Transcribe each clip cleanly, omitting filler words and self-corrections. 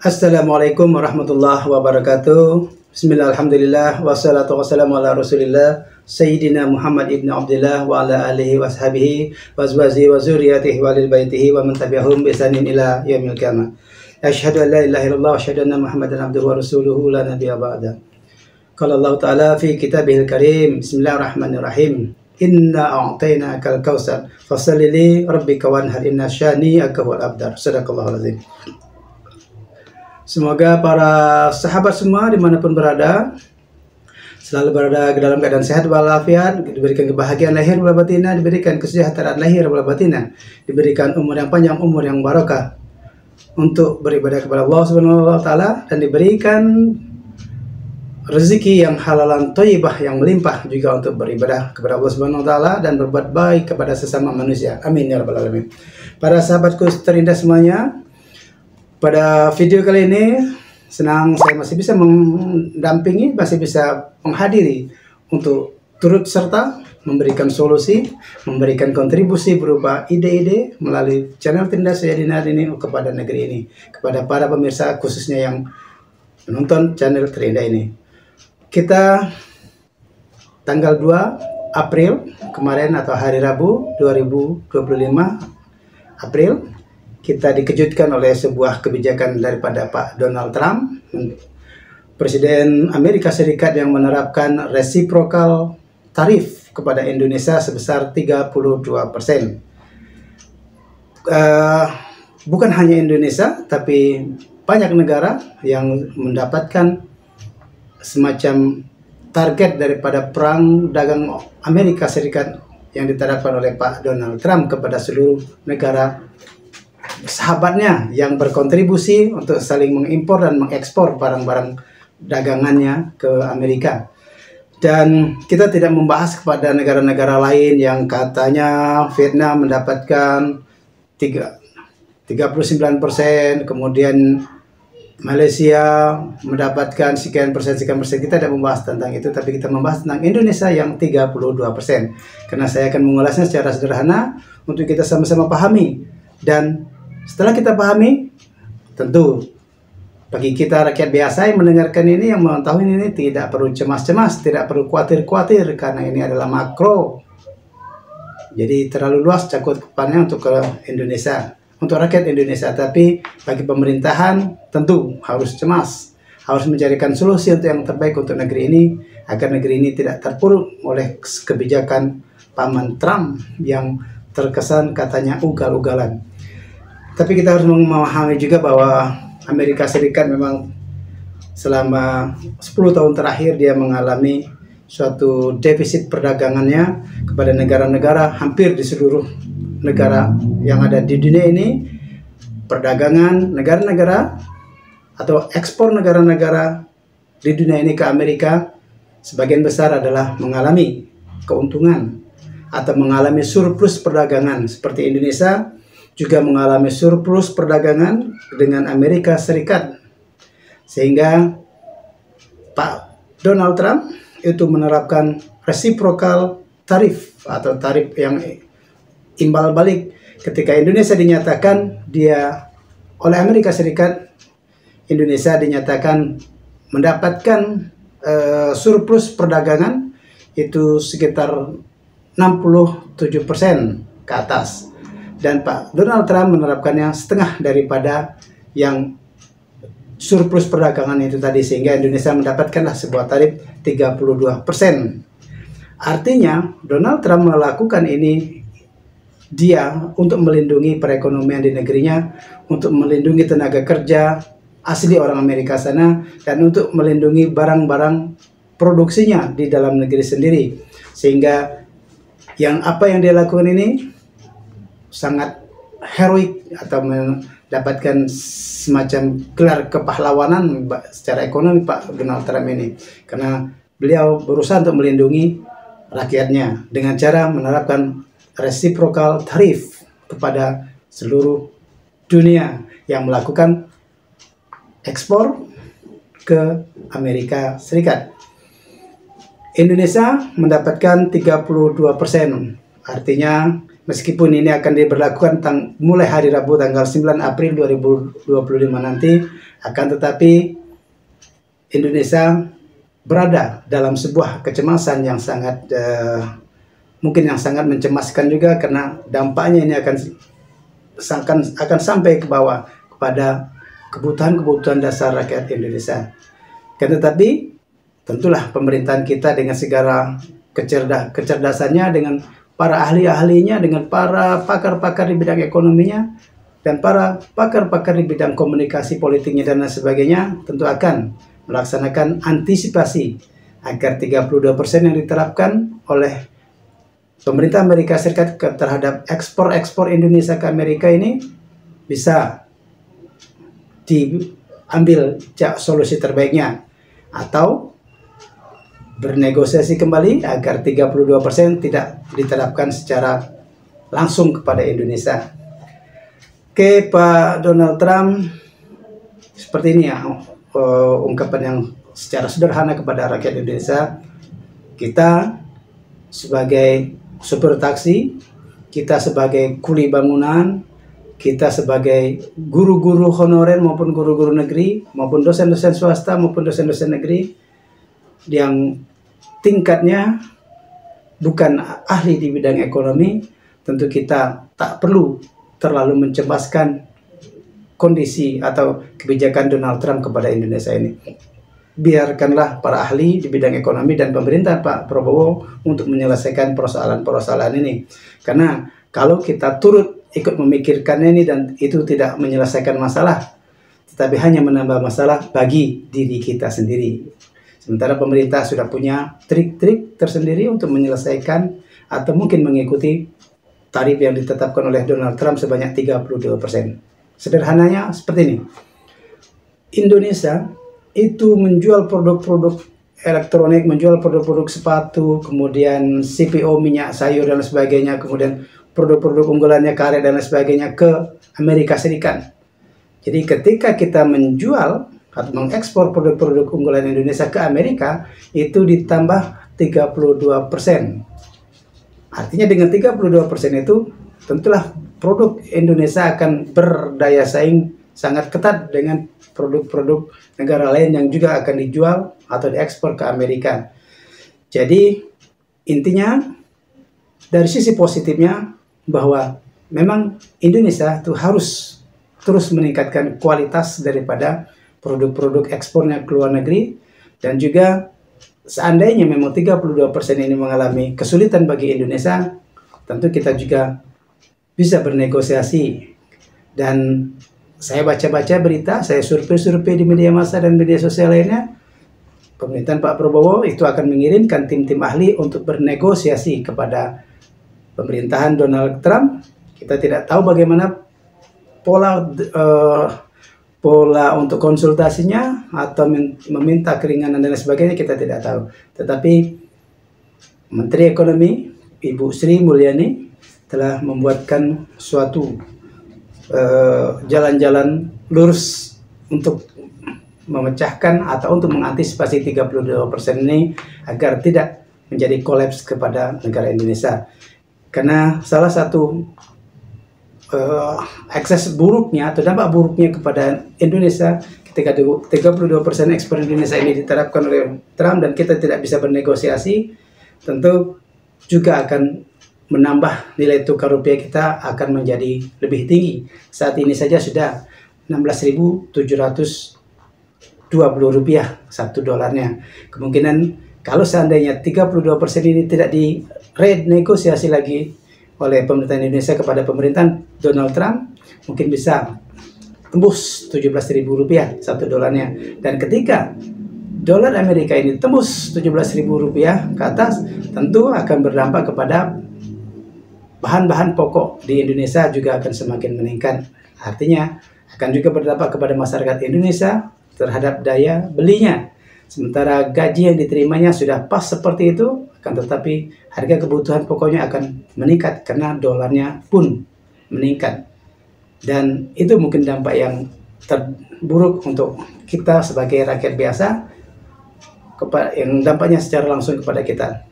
Assalamualaikum warahmatullahi wabarakatuh. Bismillah, alhamdulillah, wassalatu wassalamu ala rasulillah Sayyidina Muhammad ibn Abdullah wa ala alihi wa sahbihi wa azwajihi wa zuriyatihi wa lil baitihi wa man tabi'ahum bi ihsanin ila yaumil qiyamah. Asyhadu an la ilaha illallah wa asyhadu anna Muhammadan abduhu wa rasuluhu la nabiyya ba'da. Qala Allah Ta'ala fi kitabihil karim. Bismillahirrahmanirrahim. Inna a'tainakal kautsar fashalli li rabbika wanhar inna syani'aka wal abtar. Shadaqallahul azim. Semoga para sahabat semua dimanapun berada selalu berada dalam keadaan sehat walafiat, diberikan kebahagiaan lahir wal batinah, diberikan kesejahteraan lahir wal batinah, diberikan umur yang panjang, umur yang barakah untuk beribadah kepada Allah Subhanahu wa taala, dan diberikan rezeki yang halalan thayyibah yang melimpah juga untuk beribadah kepada Allah Subhanahu wa taala dan berbuat baik kepada sesama manusia. Amin ya rabbal alamin. Para sahabatku terindah semuanya, pada video kali ini senang saya masih bisa mendampingi, masih bisa menghadiri untuk turut serta memberikan solusi, memberikan kontribusi berupa ide-ide melalui channel Terindah Sayyidina ini kepada negeri ini, kepada para pemirsa khususnya yang menonton channel Terindah ini. Kita tanggal 2 April kemarin atau hari Rabu 2025 April, kita dikejutkan oleh sebuah kebijakan daripada Pak Donald Trump, Presiden Amerika Serikat, yang menerapkan reciprocal tarif kepada Indonesia sebesar 32%. Bukan hanya Indonesia, tapi banyak negara yang mendapatkan semacam target daripada perang dagang Amerika Serikat yang diterapkan oleh Pak Donald Trump kepada seluruh negara sahabatnya yang berkontribusi untuk saling mengimpor dan mengekspor barang-barang dagangannya ke Amerika. Dan kita tidak membahas kepada negara-negara lain yang katanya Vietnam mendapatkan 39%, kemudian Malaysia mendapatkan sekian persen. Kita tidak membahas tentang itu, tapi kita membahas tentang Indonesia yang 32%. Karena saya akan mengulasnya secara sederhana untuk kita sama-sama pahami. Dan setelah kita pahami, tentu bagi kita rakyat biasa yang mendengarkan ini, yang mengetahui ini, tidak perlu cemas-cemas, tidak perlu khawatir-khawatir, karena ini adalah makro. Jadi terlalu luas cakupannya untuk ke Indonesia, untuk rakyat Indonesia. Tapi bagi pemerintahan tentu harus cemas, harus mencarikan solusi untuk yang terbaik untuk negeri ini, agar negeri ini tidak terpuruk oleh kebijakan paman Trump yang terkesan katanya ugal-ugalan. Tapi kita harus memahami juga bahwa Amerika Serikat memang selama 10 tahun terakhir dia mengalami suatu defisit perdagangannya kepada negara-negara hampir di seluruh negara yang ada di dunia ini. Perdagangan negara-negara atau ekspor negara-negara di dunia ini ke Amerika sebagian besar adalah mengalami keuntungan atau mengalami surplus perdagangan, seperti Indonesia juga mengalami surplus perdagangan dengan Amerika Serikat, sehingga Pak Donald Trump itu menerapkan reciprocal tarif atau tarif yang imbal balik. Ketika Indonesia dinyatakan dia oleh Amerika Serikat, Indonesia dinyatakan mendapatkan surplus perdagangan itu sekitar 67% ke atas. Dan Pak Donald Trump menerapkannya setengah daripada yang surplus perdagangan itu tadi, sehingga Indonesia mendapatkanlah sebuah tarif 32%. Artinya Donald Trump melakukan ini dia untuk melindungi perekonomian di negerinya, untuk melindungi tenaga kerja asli orang Amerika sana, dan untuk melindungi barang-barang produksinya di dalam negeri sendiri. Sehingga apa yang dia lakukan ini sangat heroik atau mendapatkan semacam gelar kepahlawanan secara ekonomi Pak Donald Trump ini, karena beliau berusaha untuk melindungi rakyatnya dengan cara menerapkan reciprocal tarif kepada seluruh dunia yang melakukan ekspor ke Amerika Serikat. Indonesia mendapatkan 32%, artinya Meskipun ini akan diberlakukan mulai hari Rabu tanggal 9 April 2025 nanti, akan tetapi Indonesia berada dalam sebuah kecemasan yang sangat mungkin yang sangat mencemaskan juga, karena dampaknya ini akan sampai ke bawah kepada kebutuhan dasar rakyat Indonesia. Tetapi tentulah pemerintahan kita dengan segala kecerdasannya, dengan para ahli-ahlinya, dengan para pakar-pakar di bidang ekonominya, dan para pakar-pakar di bidang komunikasi politiknya dan lain sebagainya, tentu akan melaksanakan antisipasi agar 32% yang diterapkan oleh pemerintah Amerika Serikat terhadap ekspor Indonesia ke Amerika ini bisa diambil solusi terbaiknya, atau bernegosiasi kembali agar 32% tidak diterapkan secara langsung kepada Indonesia. Oke, Pak Donald Trump, seperti ini ya ungkapan yang secara sederhana kepada rakyat Indonesia. Kita sebagai supir taksi, kita sebagai kuli bangunan, kita sebagai guru-guru honorer maupun guru-guru negeri, maupun dosen-dosen swasta maupun dosen-dosen negeri yang tingkatnya bukan ahli di bidang ekonomi, tentu kita tak perlu terlalu mencemaskan kondisi atau kebijakan Donald Trump kepada Indonesia ini. Biarkanlah para ahli di bidang ekonomi dan pemerintah Pak Prabowo untuk menyelesaikan persoalan-persoalan ini. Karena kalau kita turut ikut memikirkannya ini dan itu tidak menyelesaikan masalah, tetapi hanya menambah masalah bagi diri kita sendiri. Sementara pemerintah sudah punya trik-trik tersendiri untuk menyelesaikan atau mungkin mengikuti tarif yang ditetapkan oleh Donald Trump sebanyak 32%. Sederhananya seperti ini. Indonesia itu menjual produk-produk elektronik, menjual produk-produk sepatu, kemudian CPO minyak sayur dan sebagainya, kemudian produk-produk unggulannya karet dan sebagainya ke Amerika Serikat. Jadi ketika kita menjual atau mengekspor produk-produk unggulan Indonesia ke Amerika, itu ditambah 32%. Artinya dengan 32% itu tentulah produk Indonesia akan berdaya saing sangat ketat dengan produk-produk negara lain yang juga akan dijual atau diekspor ke Amerika. Jadi intinya dari sisi positifnya bahwa memang Indonesia itu harus terus meningkatkan kualitas daripada produk-produk ekspornya ke luar negeri, dan juga seandainya memang 32% ini mengalami kesulitan bagi Indonesia, tentu kita juga bisa bernegosiasi. Dan saya baca-baca berita, saya survei-survei di media massa dan media sosial lainnya, pemerintahan Pak Prabowo itu akan mengirimkan tim-tim ahli untuk bernegosiasi kepada pemerintahan Donald Trump. Kita tidak tahu bagaimana pola untuk konsultasinya atau meminta keringanan dan sebagainya, kita tidak tahu. Tetapi Menteri Ekonomi Ibu Sri Mulyani telah membuatkan suatu jalan-jalan lurus untuk memecahkan atau untuk mengantisipasi 32% ini agar tidak menjadi kolaps kepada negara Indonesia. Karena salah satu ekses buruknya atau dampak buruknya kepada Indonesia ketika 32% ekspor Indonesia ini diterapkan oleh Trump dan kita tidak bisa bernegosiasi, tentu juga akan menambah nilai tukar rupiah kita akan menjadi lebih tinggi. Saat ini saja sudah 16.720 rupiah satu dolarnya. Kemungkinan kalau seandainya 32% ini tidak renegosiasi lagi oleh pemerintah Indonesia kepada pemerintahan Donald Trump, mungkin bisa tembus 17.000 rupiah satu dolarnya. Dan ketika dolar Amerika ini tembus 17.000 rupiah ke atas, tentu akan berdampak kepada bahan-bahan pokok di Indonesia juga akan semakin meningkat. Artinya akan juga berdampak kepada masyarakat Indonesia terhadap daya belinya. Sementara gaji yang diterimanya sudah pas seperti itu, akan tetapi harga kebutuhan pokoknya akan meningkat karena dolarnya pun meningkat. Dan itu mungkin dampak yang terburuk untuk kita sebagai rakyat biasa, yang dampaknya secara langsung kepada kita.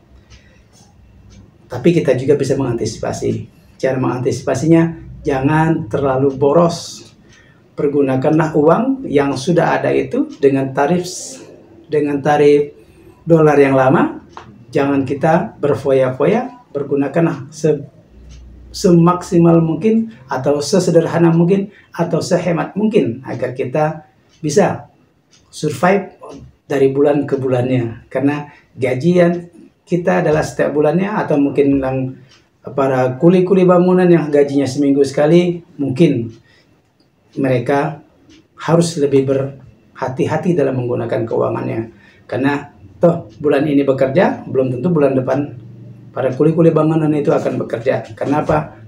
Tapi kita juga bisa mengantisipasi. cara mengantisipasinya, jangan terlalu boros. Pergunakanlah uang yang sudah ada itu dengan tarif dolar yang lama. Jangan kita berfoya-foya, bergunakanlah semaksimal mungkin atau sesederhana mungkin atau sehemat mungkin agar kita bisa survive dari bulan ke bulannya. Karena gajian kita adalah setiap bulannya, atau mungkin yang para kuli-kuli bangunan yang gajinya seminggu sekali, mungkin mereka harus lebih berhati-hati dalam menggunakan keuangannya. Karena toh bulan ini bekerja, belum tentu bulan depan para kuli-kuli bangunan itu akan bekerja. Kenapa?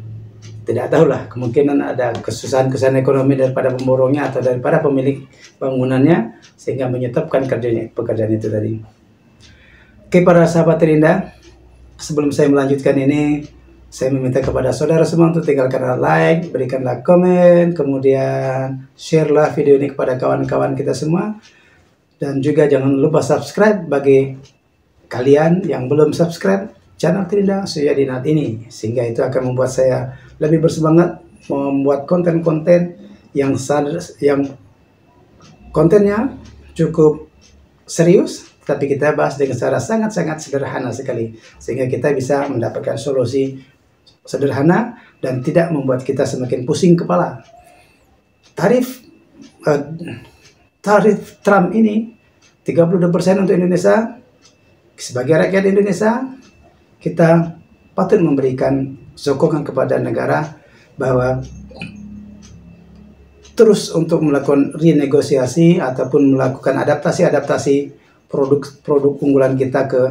Tidak tahulah, kemungkinan ada kesusahan ekonomi daripada pemborongnya atau daripada pemilik bangunannya, sehingga menyetopkan pekerjaan itu tadi. Oke para sahabat terindah, sebelum saya melanjutkan ini, saya meminta kepada saudara semua untuk tinggalkanlah like, berikanlah komen, kemudian share-lah video ini kepada kawan-kawan kita semua. Dan juga jangan lupa subscribe bagi kalian yang belum subscribe channel Trinda Suyadinat ini. Sehingga itu akan membuat saya lebih bersemangat membuat konten-konten yang kontennya cukup serius, tapi kita bahas dengan cara sangat-sangat sederhana sekali. Sehingga kita bisa mendapatkan solusi sederhana dan tidak membuat kita semakin pusing kepala. Tarif Trump ini 32% untuk Indonesia. Sebagai rakyat Indonesia, kita patut memberikan sokongan kepada negara bahwa terus untuk melakukan renegosiasi ataupun melakukan adaptasi produk unggulan kita ke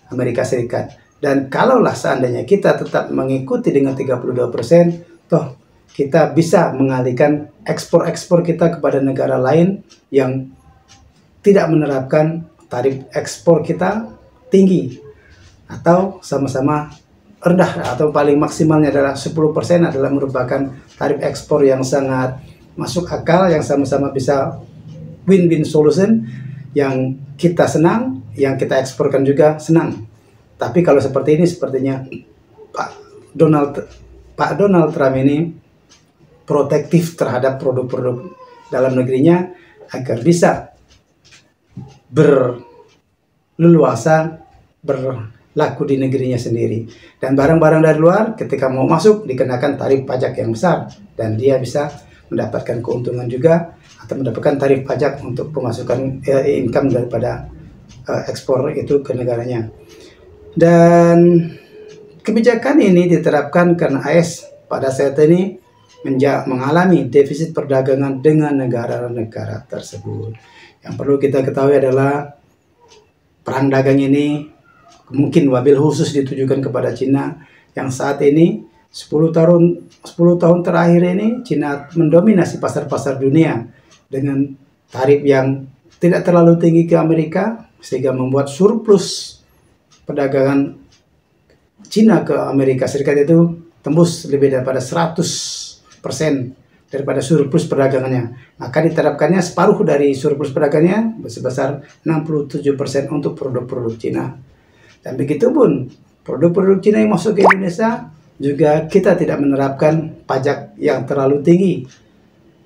Amerika Serikat. Dan kalaulah seandainya kita tetap mengikuti dengan 32%, toh kita bisa mengalihkan ekspor kita kepada negara lain yang tidak menerapkan tarif ekspor kita tinggi atau sama-sama rendah, atau paling maksimalnya adalah 10% adalah merupakan tarif ekspor yang sangat masuk akal, yang sama-sama bisa win-win solution, yang kita senang, yang kita eksporkan juga senang. Tapi kalau seperti ini, sepertinya Pak Donald Trump ini protektif terhadap produk-produk dalam negerinya agar bisa berleluasa berlaku di negerinya sendiri. Dan barang-barang dari luar ketika mau masuk dikenakan tarif pajak yang besar, dan dia bisa mendapatkan keuntungan juga atau mendapatkan tarif pajak untuk pemasukan income daripada ekspor itu ke negaranya. Dan kebijakan ini diterapkan karena AS pada saat ini mengalami defisit perdagangan dengan negara-negara tersebut. Yang perlu kita ketahui adalah perang dagang ini mungkin wabil khusus ditujukan kepada Cina, yang saat ini 10 tahun terakhir ini Cina mendominasi pasar-pasar dunia dengan tarif yang tidak terlalu tinggi ke Amerika, sehingga membuat surplus perdagangan Cina ke Amerika Serikat itu tembus lebih daripada 100% daripada surplus perdagangannya. Maka diterapkannya separuh dari surplus perdagangannya sebesar 67% untuk produk-produk Cina. Dan begitu pun produk-produk Cina yang masuk ke Indonesia juga kita tidak menerapkan pajak yang terlalu tinggi,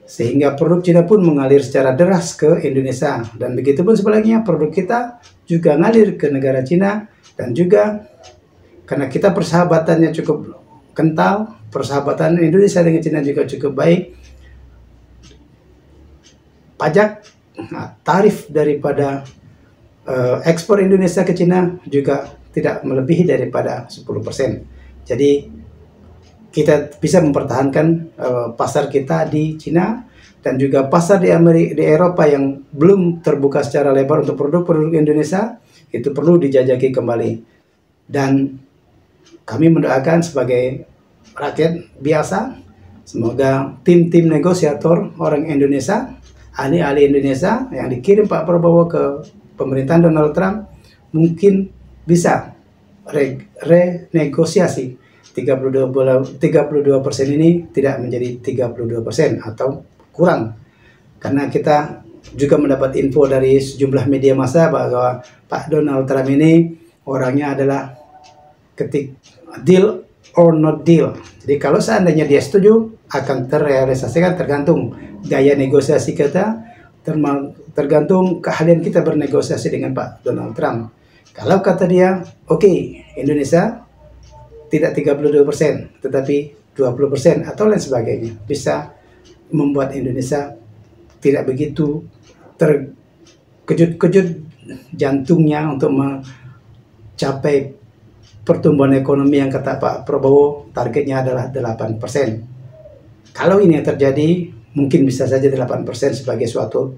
sehingga produk Cina pun mengalir secara deras ke Indonesia. Dan begitu pun sebaliknya, produk kita juga ngalir ke negara Cina. Dan juga karena kita persahabatannya cukup kental, persahabatan Indonesia dengan Cina juga cukup baik, pajak tarif daripada ekspor Indonesia ke Cina juga tidak melebihi daripada 10%. Jadi kita bisa mempertahankan pasar kita di Cina, dan juga pasar di Eropa yang belum terbuka secara lebar untuk produk-produk Indonesia, itu perlu dijajaki kembali. Dan kami mendoakan sebagai rakyat biasa, semoga tim-tim negosiator orang Indonesia, ahli-ahli Indonesia yang dikirim Pak Prabowo ke pemerintahan Donald Trump mungkin bisa renegosiasi 32% ini tidak menjadi 32% atau kurang. Karena kita juga mendapat info dari sejumlah media massa bahwa Pak Donald Trump ini orangnya adalah deal or not deal. Jadi kalau seandainya dia setuju, akan terrealisasikan tergantung gaya negosiasi kita, tergantung keahlian kita bernegosiasi dengan Pak Donald Trump. Kalau kata dia, oke, Indonesia tidak 32%, tetapi 20% atau lain sebagainya, bisa membuat Indonesia tidak begitu terkejut-kejut jantungnya untuk mencapai pertumbuhan ekonomi yang kata Pak Prabowo targetnya adalah 8%. Kalau ini yang terjadi, mungkin bisa saja 8% sebagai suatu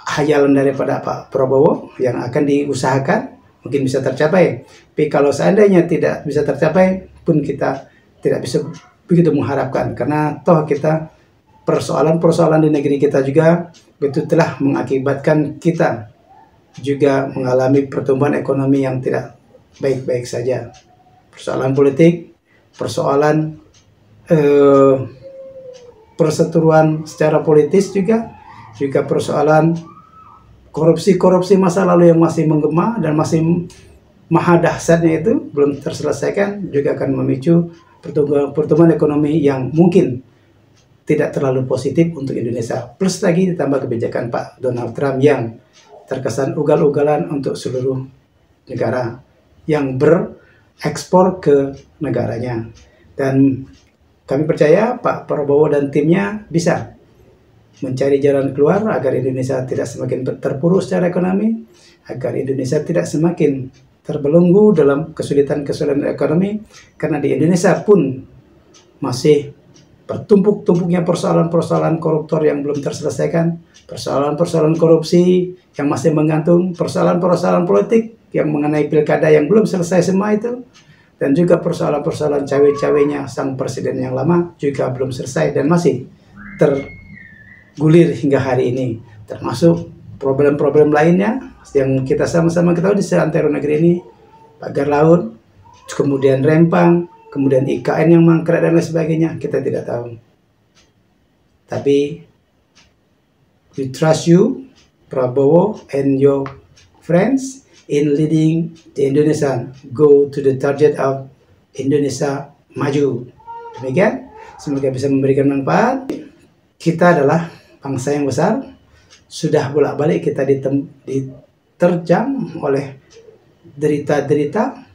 hayalan daripada Pak Prabowo yang akan diusahakan, mungkin bisa tercapai. Tapi kalau seandainya tidak bisa tercapai pun kita tidak bisa begitu mengharapkan, karena toh kita persoalan-persoalan di negeri kita juga itu telah mengakibatkan kita juga mengalami pertumbuhan ekonomi yang tidak baik-baik saja. Persoalan politik, persoalan perseteruan secara politis juga persoalan korupsi masa lalu yang masih menggema dan masih maha dahsyatnya itu belum terselesaikan, juga akan memicu pertumbuhan ekonomi yang mungkin tidak terlalu positif untuk Indonesia. Plus lagi ditambah kebijakan Pak Donald Trump yang terkesan ugal-ugalan untuk seluruh negara yang berekspor ke negaranya. Dan kami percaya Pak Prabowo dan timnya bisa mencari jalan keluar agar Indonesia tidak semakin terpuruk secara ekonomi, agar Indonesia tidak semakin terbelenggu dalam kesulitan ekonomi, karena di Indonesia pun masih bertumpuk-tumpuknya persoalan-persoalan koruptor yang belum terselesaikan, persoalan-persoalan korupsi yang masih menggantung, persoalan-persoalan politik yang mengenai pilkada yang belum selesai semua itu, dan juga persoalan-persoalan cawe-cawenya sang presiden yang lama juga belum selesai dan masih tergulir hingga hari ini, termasuk problem-problem lainnya yang kita sama-sama ketahui di seantero negeri ini, pagar laut, kemudian rempang, kemudian IKN yang mangkrak dan lain sebagainya, kita tidak tahu. Tapi we trust you, Prabowo and your friends, in leading the Indonesia go to the target of Indonesia maju. Demikian, semoga bisa memberikan manfaat. Kita adalah bangsa yang besar, sudah bolak-balik kita diterjang oleh derita-derita